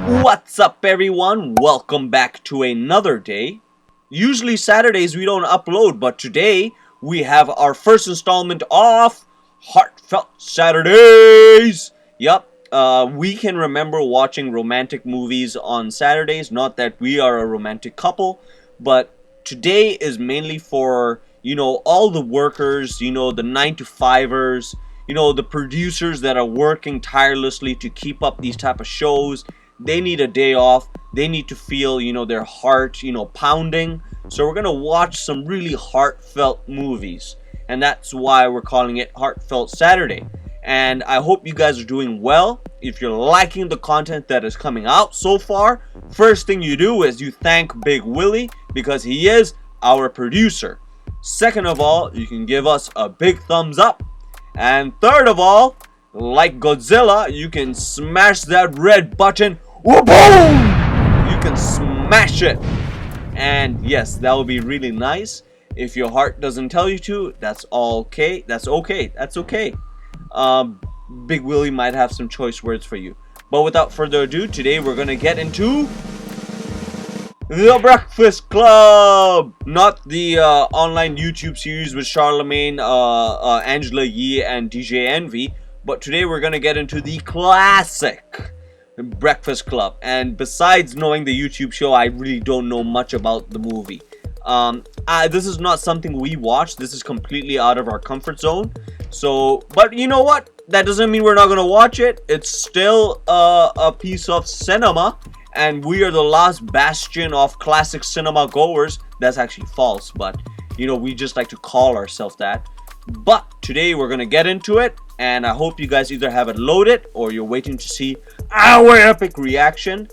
What's up, everyone? Welcome back to another day. Usually Saturdays we don't upload, but today we have our first installment of Heartfelt Saturdays. Yup, we can remember watching romantic movies on Saturdays. Not that we are a romantic couple, but today is mainly for, all the workers, the 9-to-5ers, the producers that are working tirelessly to keep up these type of shows. They need a day off. They need to feel, their heart, pounding. So we're going to watch some really heartfelt movies. And that's why we're calling it Heartfelt Saturday. And I hope you guys are doing well. If you're liking the content that is coming out so far, first thing you do is you thank BiG Willie because he is our producer. Second of all, you can give us a big thumbs up. And third of all, like Godzilla, you can smash that red button. Boom! You can smash it. And yes, that would be really nice. If your heart doesn't tell you to, that's all okay. That's okay. That's okay. BiG Willie might have some choice words for you. But without further ado, today we're gonna get into The Breakfast Club. Not the online YouTube series with Charlemagne, Angela Yee, and DJ Envy. But today we're gonna get into the classic Breakfast Club. And besides knowing the YouTube show, I really don't know much about the movie. This is not something we watch. This is completely out of our comfort zone. So, but you know what? That doesn't mean we're not gonna watch it. It's still a piece of cinema, and we are the last bastion of classic cinema goers. That's actually false, but we just like to call ourselves that. But today we're gonna get into it, and I hope you guys either have it loaded or you're waiting to see our epic reaction.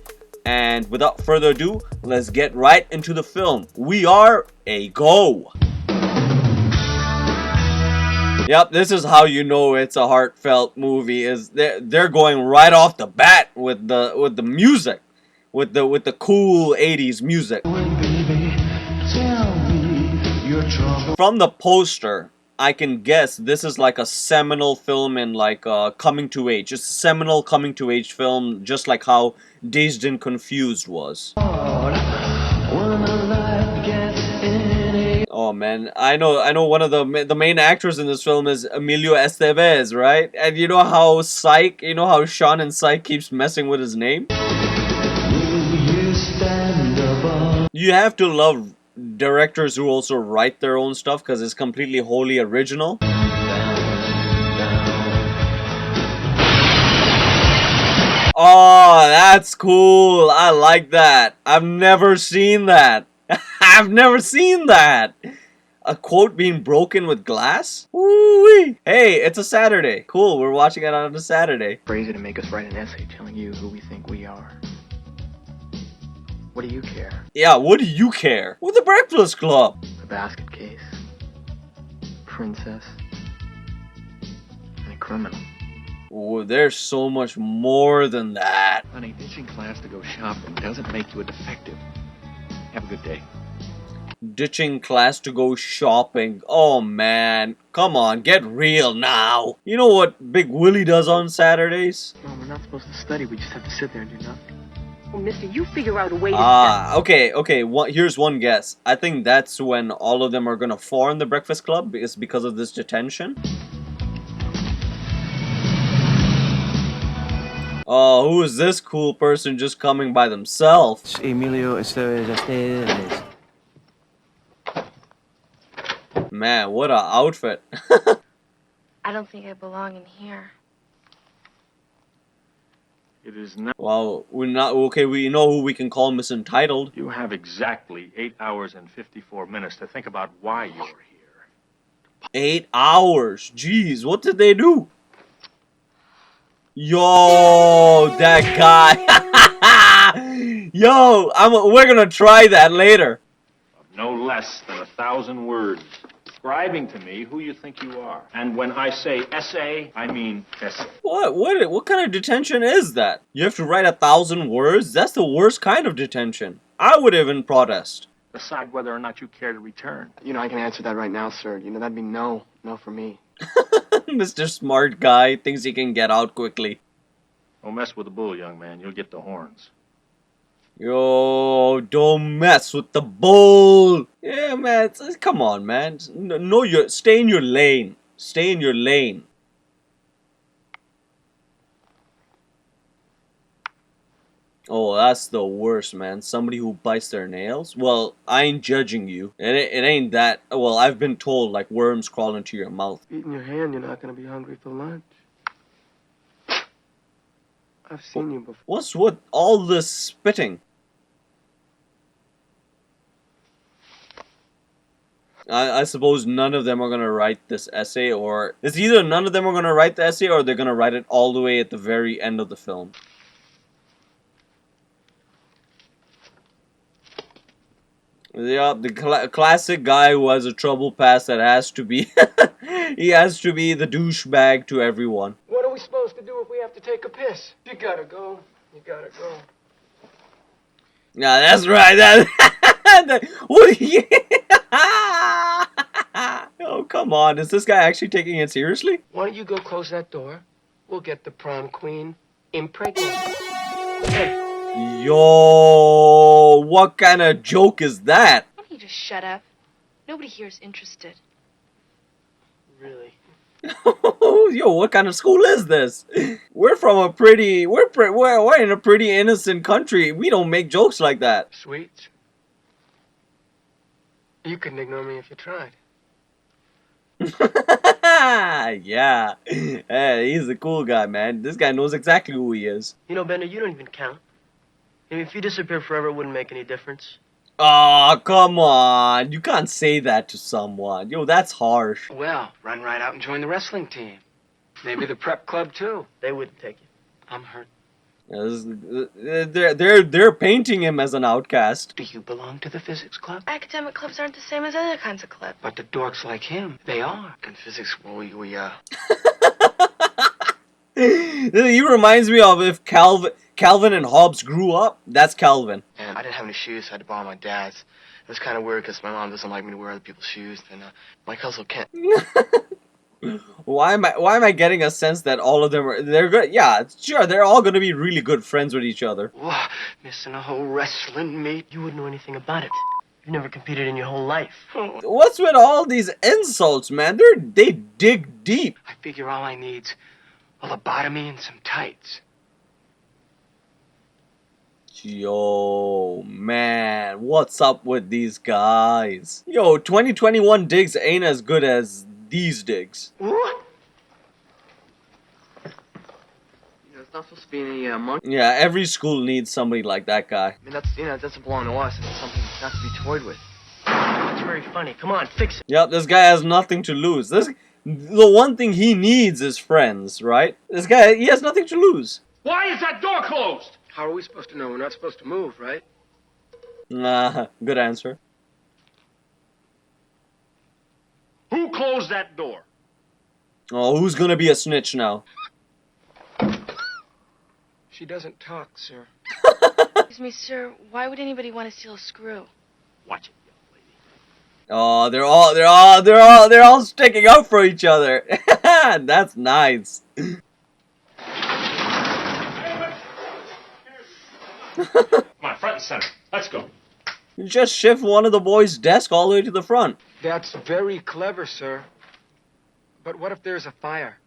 And without further ado, let's get right into the film. We are a go. Yep, this is how you know it's a heartfelt movie. Is they're going right off the bat with the music, with the cool 80s music. From the poster, I can guess this is like a seminal film in like coming to age. It's a seminal coming to age film, just like how Dazed and Confused was. Oh man, I know one of the main actors in this film is Emilio Estevez, right? And you know how how Sean and Psych keeps messing with his name? You have to love directors who also write their own stuff because it's completely wholly original. Oh, that's cool. I like that. I've never seen that. I've never seen that. A quote being broken with glass? Woo-wee. Hey, it's a Saturday. Cool, we're watching it on a Saturday. Crazy to make us write an essay telling you who we think we are. What do you care? Yeah, what do you care? With The Breakfast Club. A basket case, princess, and a criminal. Oh, there's so much more than that. Honey, ditching class to go shopping doesn't make you a defective. Have a good day. Ditching class to go shopping. Oh man, come on, get real now. You know what BiG Willie does on Saturdays? Mom, we're not supposed to study. We just have to sit there and do nothing. Well, mister, you figure out a way to... Okay. Here's one guess. I think that's when all of them are gonna form the Breakfast Club because of this detention. Oh, who is this cool person just coming by themselves? Emilio Estevez. Man, what a outfit. I don't think I belong in here. It is not. Well, we're not okay. We know who we can call Miss Entitled. You have exactly 8 hours and 54 minutes to think about why you're here. 8 hours. Jeez, what did they do? Yo, that guy. Yo, we're gonna try that later. Of no less than 1,000 words. Describing to me who you think you are. And when I say essay, I mean essay. What kind of detention is that? You have to write 1,000 words? That's the worst kind of detention. I would even protest. Decide whether or not you care to return. I can answer that right now, sir. That'd be no for me. Mr. Smart Guy thinks he can get out quickly. Don't mess with the bull, young man. You'll get the horns. Yo, don't mess with the bull. Yeah, man. Come on, man. No, stay in your lane. Stay in your lane. Oh, that's the worst, man. Somebody who bites their nails? Well, I ain't judging you. It ain't that. Well, I've been told, like, worms crawl into your mouth. Eating your hand, you're not gonna be hungry for lunch. I've seen you before. What's with all this spitting? I suppose none of them are gonna write this essay, or it's either none of them are gonna write the essay, or they're gonna write it all the way at the very end of the film. Yeah, the classic guy who has a trouble past that has to be he has to be the douchebag to everyone. What are we supposed to do if we have to take a piss? You gotta go. You gotta go. Yeah, that's right. What? Oh, come on. Is this guy actually taking it seriously? Why don't you go close that door? We'll get the prom queen impregnated. Hey. Yo, what kind of joke is that? Why don't you just shut up? Nobody here is interested. Really? Yo, what kind of school is this? We're from a pretty, we're in a pretty innocent country. We don't make jokes like that. Sweet. You couldn't ignore me if you tried. Yeah. Hey, he's a cool guy, man. This guy knows exactly who he is. You know, Bender, you don't even count. I mean, if you disappear forever, it wouldn't make any difference. Oh, come on. You can't say that to someone. Yo, that's harsh. Well, run right out and join the wrestling team. Maybe the prep club, too. They wouldn't take you. I'm hurt. They're painting him as an outcast. Do you belong to the physics club? Academic clubs aren't the same as other kinds of clubs. But the dorks like him, they are. In physics, well, He reminds me of if Calvin and Hobbes grew up. That's Calvin. And I didn't have any shoes, so I had to borrow my dad's. It was kind of weird because my mom doesn't like me to wear other people's shoes, and my cousin can't. Why am I getting a sense that all of them they're good? Yeah, sure, they're all gonna be really good friends with each other. Whoa, missing a whole wrestling meet. You wouldn't know anything about it. You've never competed in your whole life. What's with all these insults, man? They dig deep. I figure all I need's a lobotomy and some tights. Yo, man, what's up with these guys? Yo, 2021 digs ain't as good as these digs. What? It's not supposed to be any monkey. Yeah, every school needs somebody like that guy. I mean, that doesn't belong to us, and it's something not to be toyed with. It's very funny. Come on, fix it. Yep, this guy has nothing to lose. The one thing he needs is friends, right? This guy, he has nothing to lose. Why is that door closed? How are we supposed to know? We're not supposed to move, right? Nah, good answer. Who closed that door? Oh, who's gonna be a snitch now? She doesn't talk, sir. Excuse me, sir. Why would anybody want to steal a screw? Watch it, young lady. Oh, they're all sticking up for each other. That's nice. Come on, front and center. Let's go. You just shift one of the boys' desk all the way to the front. That's very clever, sir. But what if there's a fire?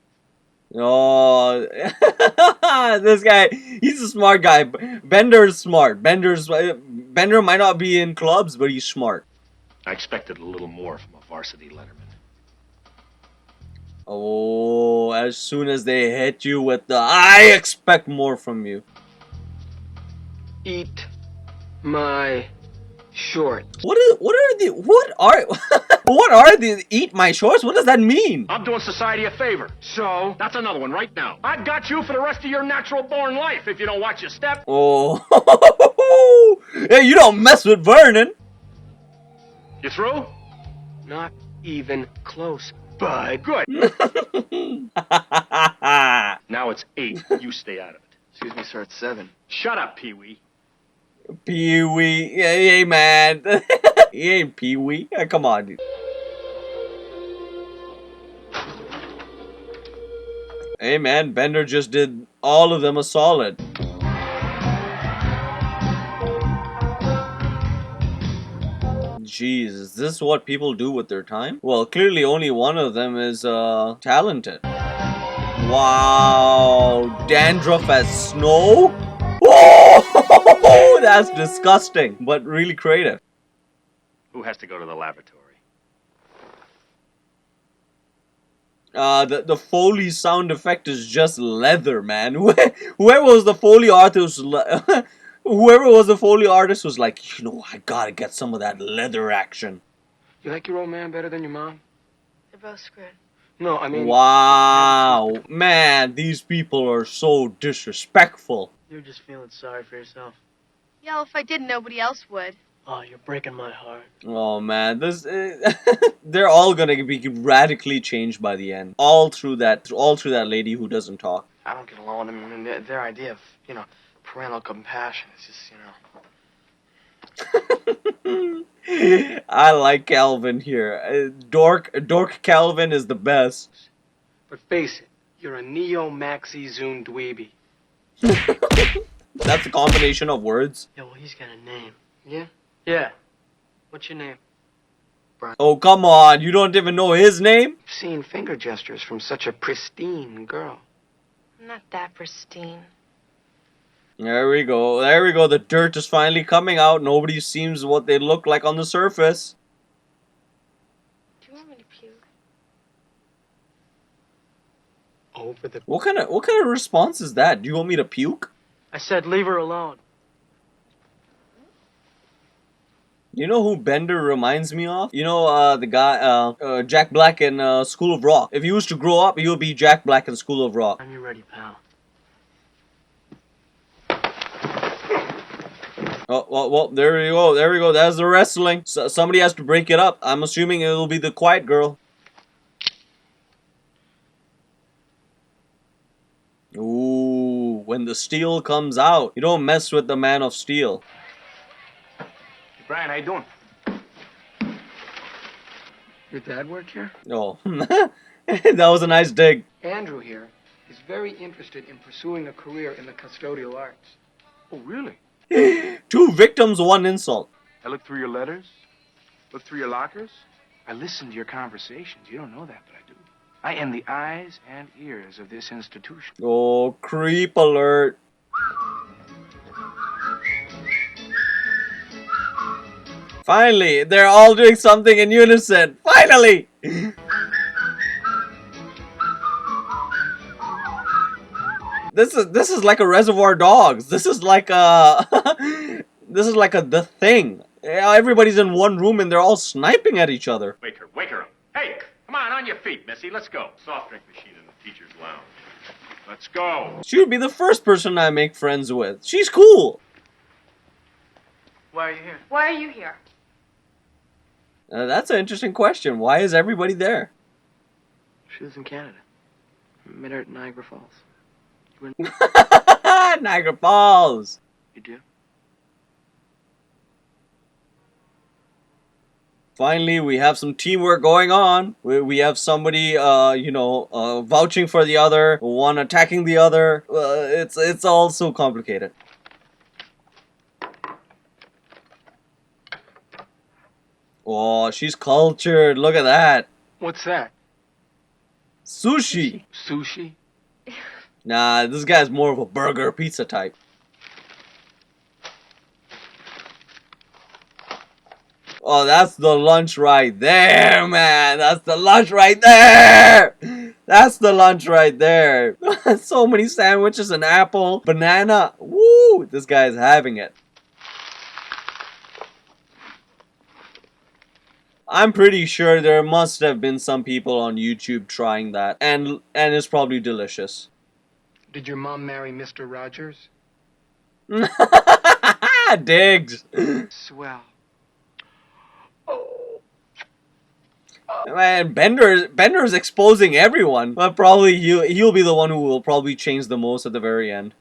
Oh, this guy, he's a smart guy. Bender's smart. Bender might not be in clubs, but he's smart. I expected a little more from a varsity letterman. Oh, as soon as they hit you with the, I expect more from you. Eat my shorts. What are the eat my shorts? What does that mean? I'm doing society a favor. So? That's another one right now. I've got you for the rest of your natural born life if you don't watch your step. Oh, hey, you don't mess with Vernon. You through? Not even close, bud. Good. Now it's 8. You stay out of it. Excuse me, sir, it's 7. Shut up, Pee-wee. Pee-wee. Hey, man. He ain't Pee-wee. Come on, dude. Hey, man. Bender just did all of them a solid. Jeez, is this what people do with their time? Well, clearly only one of them is talented. Wow, dandruff as snow? Oh, that's disgusting, but really creative. Who has to go to the laboratory? The Foley sound effect is just leather, man. Whoever was the Foley artist, whoever was the Foley artist was like, you know, I gotta get some of that leather action. You like your old man better than your mom? They're both screwed. No, I mean... Wow, man, these people are so disrespectful. You're just feeling sorry for yourself. Yeah, well, if I did, nobody else would. Oh, you're breaking my heart. Oh man, this they're all gonna be radically changed by the end. All through that lady who doesn't talk. I don't get along with them. I mean, their idea of, you know, parental compassion is just, you know... I like Calvin here. Dork Calvin is the best. But face it, you're a neo-maxi zoom dweeby. That's a combination of words. Yeah, well, he's got a name. Yeah? Yeah. What's your name? Oh, come on. You don't even know his name? I've seen finger gestures from such a pristine girl. I'm not that pristine. There we go. There we go. The dirt is finally coming out. Nobody seems what they look like on the surface. Do you want me to puke? Over the... What kind of response is that? Do you want me to puke? I said leave her alone. You know who Bender reminds me of? You know, the guy, Jack Black in School of Rock. If he was to grow up, he would be Jack Black in School of Rock. I'm ready, pal. Oh, well, there we go. There we go. That's the wrestling. So, somebody has to break it up. I'm assuming it'll be the quiet girl. Ooh, when the steel comes out. You don't mess with the Man of Steel. Brian, how you doing? Your dad work here? Oh, that was a nice dig. Andrew here is very interested in pursuing a career in the custodial arts. Oh, really? 2 victims, 1 insult. I looked through your letters, looked through your lockers. I listened to your conversations. You don't know that, but I do. I am the eyes and ears of this institution. Oh, creep alert. Finally, they're all doing something in unison. Finally! This is like a Reservoir Dogs. This is like a this is like a The Thing. Everybody's in one room and they're all sniping at each other. Wake her up. Hey, come on your feet, Missy. Let's go. Soft drink machine in the teacher's lounge. Let's go. She would be the first person I make friends with. She's cool. Why are you here? Why are you here? That's an interesting question. Why is everybody there? She lives in Canada. I met her at Niagara Falls. Niagara Falls. You do? Finally, we have some teamwork going on. We have somebody, you know, vouching for the other, one attacking the other. It's all so complicated. Oh, she's cultured. Look at that. What's that? Sushi. Sushi? Nah, this guy's more of a burger pizza type. Oh, that's the lunch right there, man. That's the lunch right there. That's the lunch right there. So many sandwiches, an apple, banana. Woo! This guy's having it. I'm pretty sure there must have been some people on YouTube trying that, and it's probably delicious. Did your mom marry Mr. Rogers? Diggs. Swell. Man, Bender's exposing everyone, but probably he'll be the one who will probably change the most at the very end.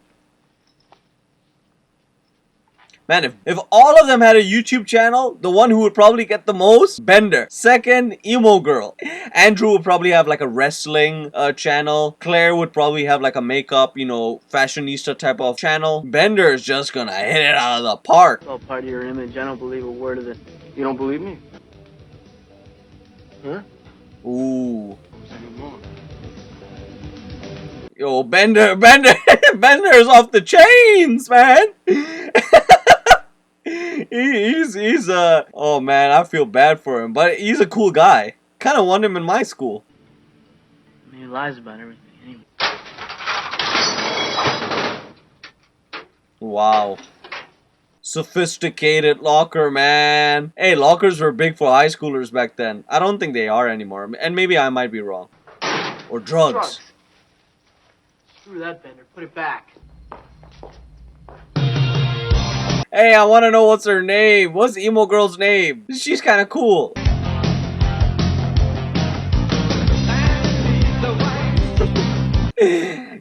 Man, if all of them had a YouTube channel, the one who would probably get the most, Bender. Second, Emo Girl. Andrew would probably have like a wrestling channel. Claire would probably have like a makeup, you know, fashionista type of channel. Bender is just gonna hit it out of the park. It's all part of your image. I don't believe a word of it. You don't believe me? Huh? Ooh. Anymore. Yo, Bender is off the chains, man. he's oh man, I feel bad for him, but he's a cool guy. Kind of want him in my school. I mean, he lies about everything anyway. Wow. Sophisticated locker, man. Hey, lockers were big for high schoolers back then. I don't think they are anymore, and maybe I might be wrong. Or drugs. Screw that, Bender. Put it back. Hey, I want to know what's her name. What's Emo Girl's name? She's kind of cool.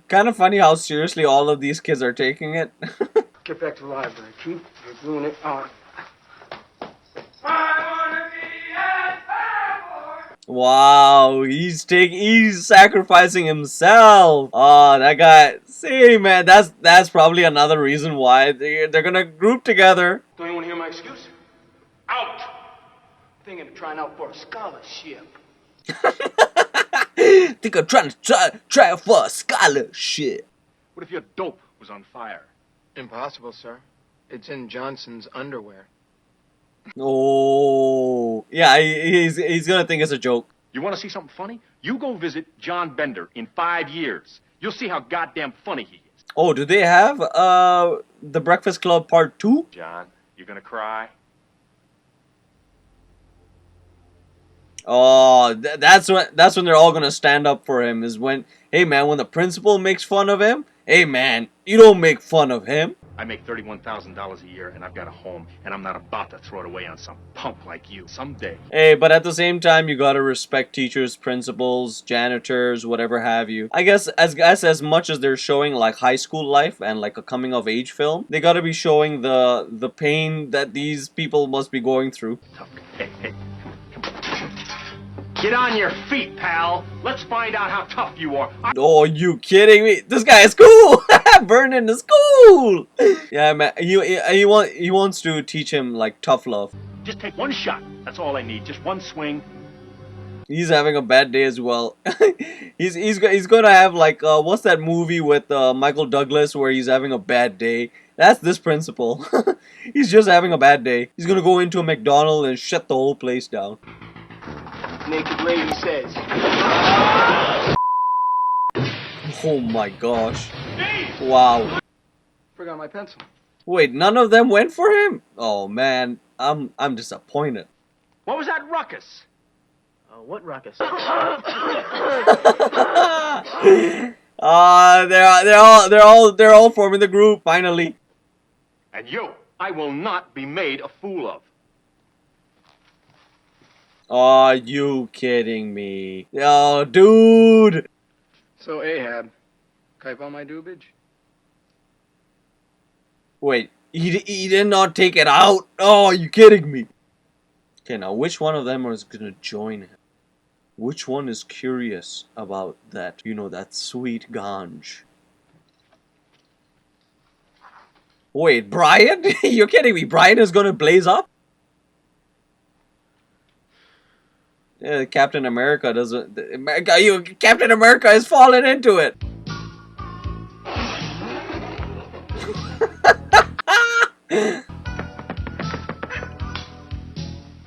Kind of funny how seriously all of these kids are taking it. Get back to the library, Keith. You're doing it on. Wow, he's sacrificing himself. Oh, that guy. See, man, that's probably another reason why they're gonna group together. Don't you want to hear my excuse? Out! Thinking of trying out for a scholarship. Think I'm trying to try out for a scholarship. What if your dope was on fire? Impossible, sir. It's in Johnson's underwear. Oh, yeah, he's gonna think it's a joke. You want to see something funny? You go visit John Bender in 5 years. You'll see how goddamn funny he is. Oh, do they have The Breakfast Club Part 2? John, you gonna cry? Oh, that's when they're all gonna stand up for him. Is when, hey man, when the principal makes fun of him, hey man, you don't make fun of him. I make $31,000 a year, and I've got a home, and I'm not about to throw it away on some punk like you someday. Hey, but at the same time, you gotta respect teachers, principals, janitors, whatever have you. I guess as much as they're showing like high school life and like a coming of age film, they gotta be showing the pain that these people must be going through. Tough. Hey, come on. Get on your feet, pal. Let's find out how tough you are. Oh, you kidding me? This guy is cool. Vernon is cool. Yeah, man. He wants to teach him like tough love. Just take one shot. That's all I need. Just one swing. He's having a bad day as well. he's gonna have like what's that movie with Michael Douglas where he's having a bad day? That's this principal. He's just having a bad day. He's gonna go into a McDonald's and shut the whole place down. Naked lady says. Oh my gosh. Wow. Forgot my pencil. Wait, none of them went for him? Oh man, I'm disappointed. What was that ruckus? What ruckus? They're all forming the group finally. And you, I will not be made a fool of. Are you kidding me? Oh, dude. So, Ahab, type on my doobage? Wait, he did not take it out? Oh, are you kidding me? Okay, now which one of them is gonna join him? Which one is curious about that, you know, that sweet ganj? Wait, Brian? You're kidding me? Brian is gonna blaze up? Yeah, Captain America doesn't... Captain America is falling into it!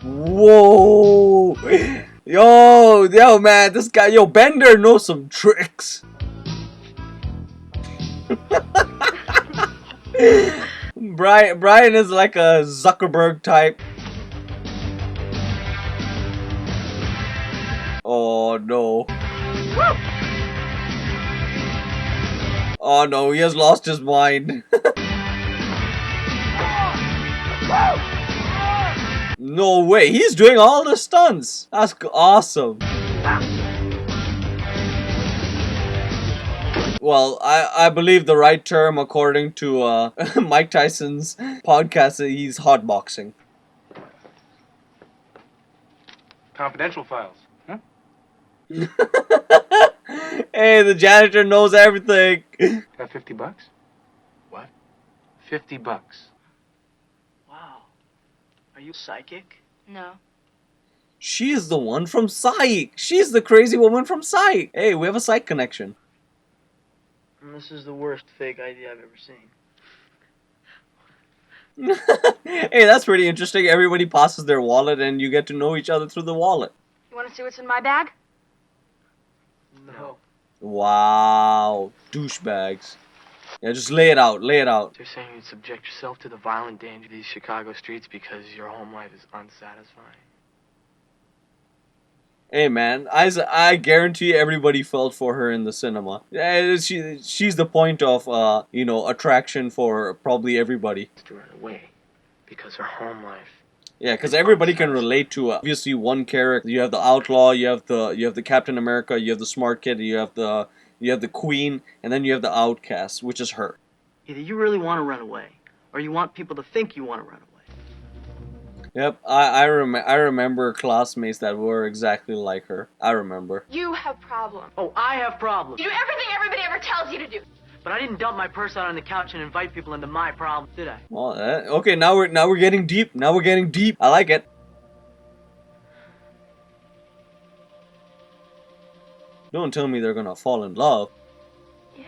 Whoa! Yo, man, this guy, Bender knows some tricks. Brian is like a Zuckerberg type. Oh no. Oh no, he has lost his mind. No way, he's doing all the stunts. That's awesome. Well, I believe the right term according to Mike Tyson's podcast, he's hotboxing. Confidential files. Huh? Hey, the janitor knows everything. Got $50? What? $50. Wow. Are you psychic? No. She is the one from Psych. She's the crazy woman from Psych. Hey, we have a Psych connection. And this is the worst fake ID I've ever seen. Hey, that's pretty interesting. Everybody passes their wallet and you get to know each other through the wallet. You want to see what's in my bag? No. Wow. Douchebags. Yeah, just lay it out. Lay it out. They're saying you'd subject yourself to the violent danger of these Chicago streets because your home life is unsatisfying. Hey, man. I guarantee everybody felt for her in the cinema. Yeah, she's the point of, attraction for probably everybody. To run away because her home life. Yeah, because everybody can relate to obviously one character. You have the outlaw, you have the Captain America, you have the smart kid, you have the queen, and then you have the outcast, which is her. Either you really want to run away, or you want people to think you want to run away. Yep, I remember classmates that were exactly like her. I remember. You have problems. Oh, I have problems. You do everything everybody ever tells you to do. But I didn't dump my purse out on the couch and invite people into my problems, did I? Well, okay, now we're getting deep. Now we're getting deep. I like it. Don't tell me they're gonna fall in love. Yeah.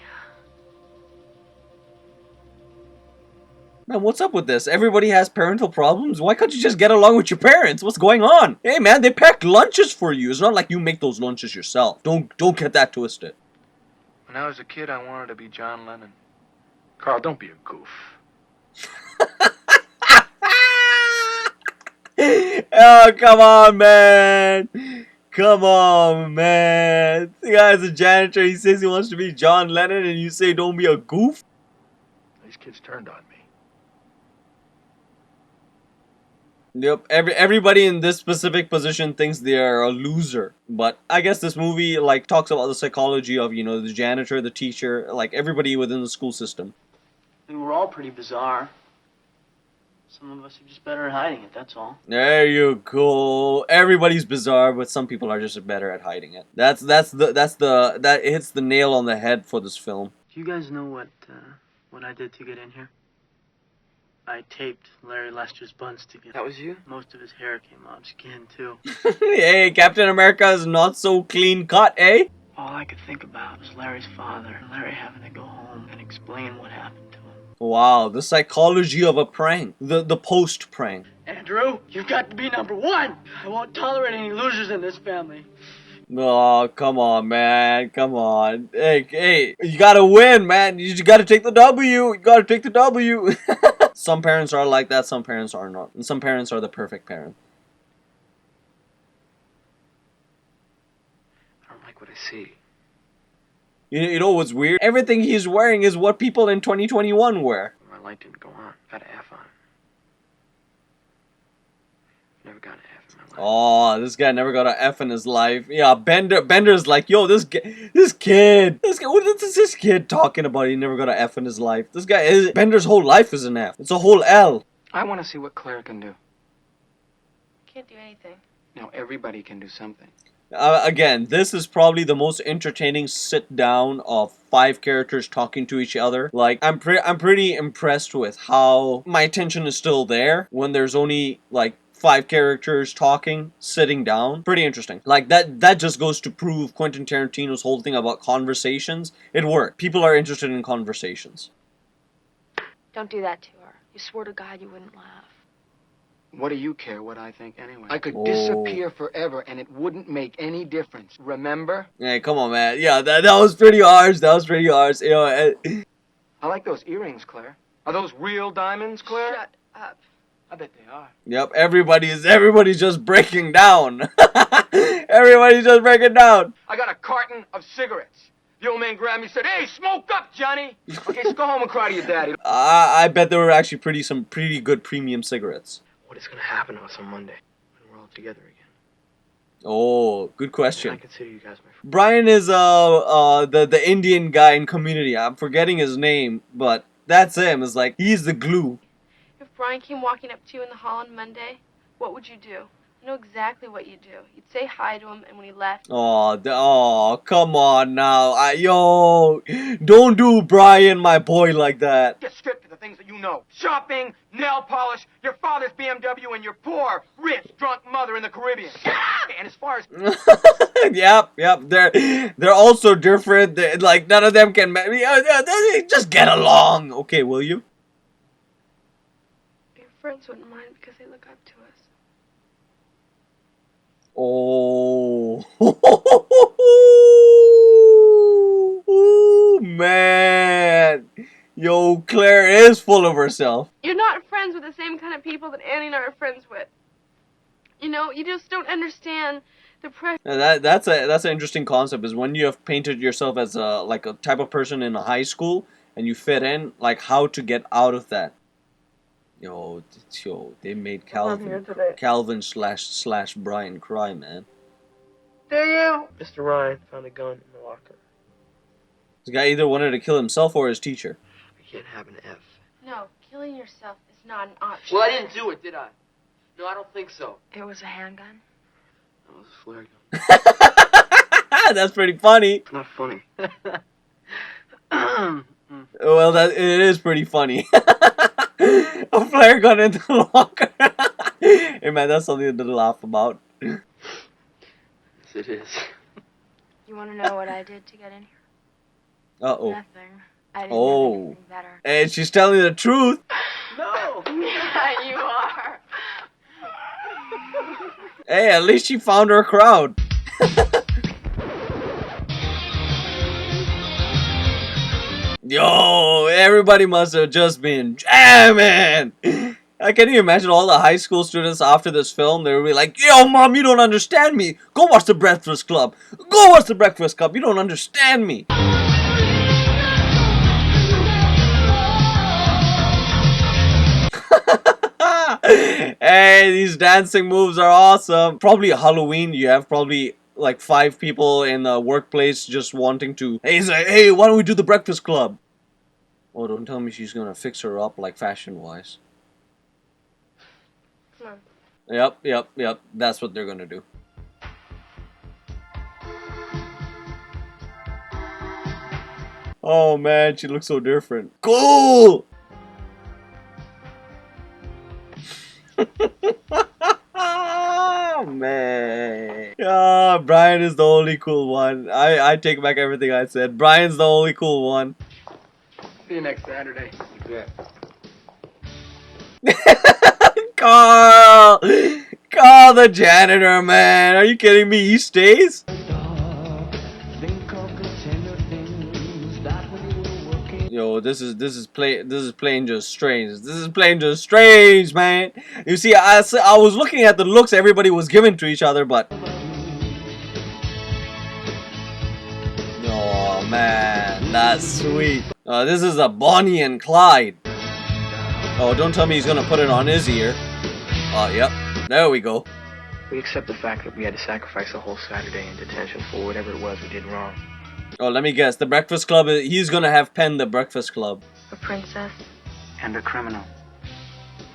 Man, what's up with this? Everybody has parental problems. Why can't you just get along with your parents? What's going on? Hey, man, they pack lunches for you. It's not like you make those lunches yourself. Don't get that twisted. When I was a kid, I wanted to be John Lennon. Carl, don't be a goof. Oh, come on, man. Come on, man. The guy's a janitor. He says he wants to be John Lennon, and you say don't be a goof? These kids turned on me. Yep, everybody in this specific position thinks they are a loser. But I guess this movie, like, talks about the psychology of, the janitor, the teacher, like, everybody within the school system. We were all pretty bizarre. Some of us are just better at hiding it, that's all. There you go. Everybody's bizarre, but some people are just better at hiding it. That hits the nail on the head for this film. Do you guys know what I did to get in here? I taped Larry Lester's buns together. That was you? Most of his hair came out, skin too. Hey, Captain America is not so clean cut, eh? All I could think about was Larry's father, and Larry having to go home and explain what happened to him. Wow, the psychology of a prank. The post prank. Andrew, you've got to be number one. I won't tolerate any losers in this family. Oh, come on, man. Come on. Hey, you gotta win, man. You gotta take the W. You gotta take the W. Some parents are like that, some parents are not. And some parents are the perfect parent. I don't like what I see. You know what's weird? Everything he's wearing is what people in 2021 wear. My light didn't go on. Got an F on it. Never got an F in my life. Oh, this guy never got an F in his life. Yeah, Bender's like, yo, this kid, what is this kid talking about? He never got an F in his life. Bender's whole life is an F. It's a whole L. I want to see what Claire can do. Can't do anything. Everybody can do something. Again, this is probably the most entertaining sit down of 5 characters talking to each other. Like, I'm pretty impressed with how my attention is still there when there's only like 5 characters talking, sitting down. Pretty interesting. Like, that just goes to prove Quentin Tarantino's whole thing about conversations. It worked. People are interested in conversations. Don't do that to her. You swore to God you wouldn't laugh. What do you care what I think anyway? I could disappear forever and it wouldn't make any difference. Remember? Hey, come on, man. Yeah, that was pretty harsh. That was pretty harsh. I like those earrings, Claire. Are those real diamonds, Claire? Shut up. I bet they are. Yep, everybody's just breaking down. Everybody's just breaking down. I got a carton of cigarettes. The old man grabbed me and said, "Hey, smoke up, Johnny." Okay, so go home and cry to your daddy. I bet there were actually some pretty good premium cigarettes. What is going to happen to us on Monday when we're all together again? Oh, good question. I consider you guys my friends. Brian is the Indian guy in Community. I'm forgetting his name, but that's him. It's like he's the glue. If Brian came walking up to you in the hall on Monday, what would you do? I know exactly what you'd do. You'd say hi to him, and when he left... Oh, come on now. Yo, don't do Brian, my boy, like that. Get stripped of the things that you know. Shopping, nail polish, your father's BMW, and your poor, rich, drunk mother in the Caribbean. And as far as... Yep. They're also different. Like, none of them can... Just get along. Okay, will you? Your friends wouldn't mind because they look up to us. Oh. Ooh, man. Yo, Claire is full of herself. You're not friends with the same kind of people that Annie and I are friends with. You know, you just don't understand the pressure. That's an interesting concept, is when you have painted yourself as a type of person in a high school and you fit in, like how to get out of that. Yo, they made Calvin slash Brian cry, man. Do you? Mr. Ryan found a gun in the locker. This guy either wanted to kill himself or his teacher. I can't have an F. No, killing yourself is not an option. Well, I didn't do it, did I? No, I don't think so. It was a handgun. That was a flare gun. That's pretty funny. It's not funny. Well, it is pretty funny. A flare gun in the locker. Hey man, that's something to laugh about. Yes, it is. You want to know what I did to get in here? Uh-oh. Nothing. I didn't Oh. have anything better. And she's telling the truth. No! Yeah, you are. Hey, at least she found her crowd. Yo, everybody must have just been jamming. Can you imagine all the high school students after this film? They would be like, yo, mom, you don't understand me. Go watch The Breakfast Club. Go watch The Breakfast Club. You don't understand me. Hey, these dancing moves are awesome. Probably Halloween, you have probably like 5 people in the workplace just wanting to, hey, why don't we do The Breakfast Club? Oh, don't tell me she's gonna fix her up like fashion-wise. Come on. Yep. That's what they're gonna do. Oh man, she looks so different. Cool! Oh man. Yeah, Brian is the only cool one. I take back everything I said. Brian's the only cool one. See you next Saturday. Yeah. Carl! Carl the janitor, man. Are you kidding me? He stays? Yo, this is plain just strange. This is plain just strange, man. You see, I was looking at the looks everybody was giving to each other, but oh man, that's sweet. This is a Bonnie and Clyde. Oh, don't tell me he's gonna put it on his ear. Yep. There we go. We accept the fact that we had to sacrifice a whole Saturday in detention for whatever it was we did wrong. Oh, let me guess. The Breakfast Club, he's gonna have Penn the Breakfast Club. A princess. And a criminal.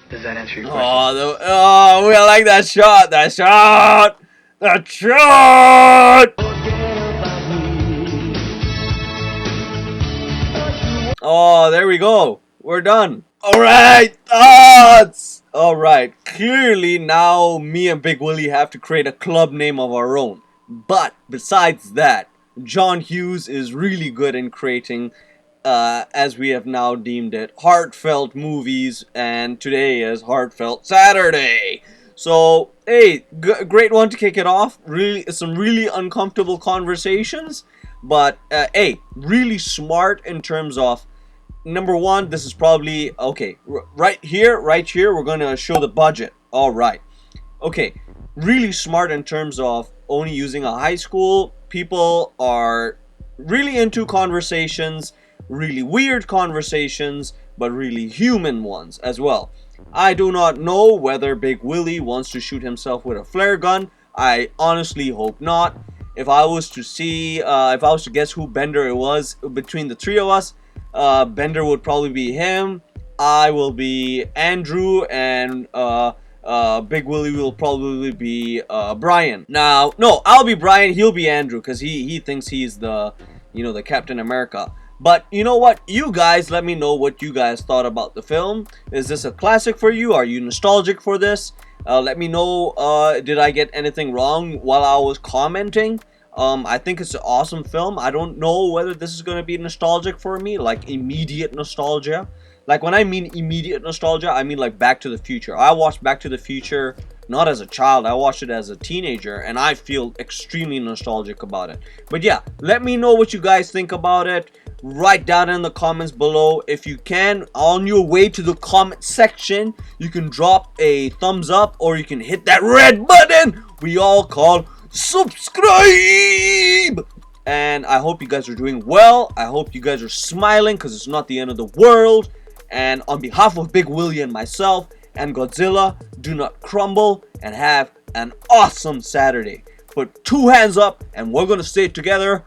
Does that answer your question? Oh, we like that shot. That shot. That shot. Oh, there we go. We're done. Alright, thoughts! Alright, clearly now me and Big Willie have to create a club name of our own. But besides that, John Hughes is really good in creating, as we have now deemed it, heartfelt movies, and today is Heartfelt Saturday. So, hey, great one to kick it off. Really, some really uncomfortable conversations, but hey, really smart in terms of, number one, this is probably, okay, right here, we're going to show the budget. Alright. Okay, really smart in terms of only using a high school. People are really into conversations, really weird conversations, but really human ones as well. I do not know whether Big Willie wants to shoot himself with a flare gun. I honestly hope not. If I was to see, if I was to guess who Bender it was between the three of us, Bender would probably be him. I will be Andrew, and Big Willie will probably be Brian. Now, no, I'll be Brian. He'll be Andrew because he thinks he's the, the Captain America. But you know what? You guys, let me know what you guys thought about the film. Is this a classic for you? Are you nostalgic for this? Let me know. Did I get anything wrong while I was commenting? I think it's an awesome film. I don't know whether this is going to be nostalgic for me, like immediate nostalgia. Like when I mean immediate nostalgia, I mean like Back to the Future. I watched Back to the Future not as a child, I watched it as a teenager, and I feel extremely nostalgic about it. But yeah, let me know what you guys think about it. Write down in the comments below. If you can, on your way to the comment section, you can drop a thumbs up, or you can hit that red button we all call subscribe. And I hope you guys are doing well. I hope you guys are smiling, because it's not the end of the world. And on behalf of Big Willie and myself and Godzilla, do not crumble and have an awesome Saturday. Put 2 hands up and we're gonna say it together.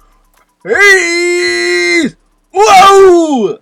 Peace! Whoa!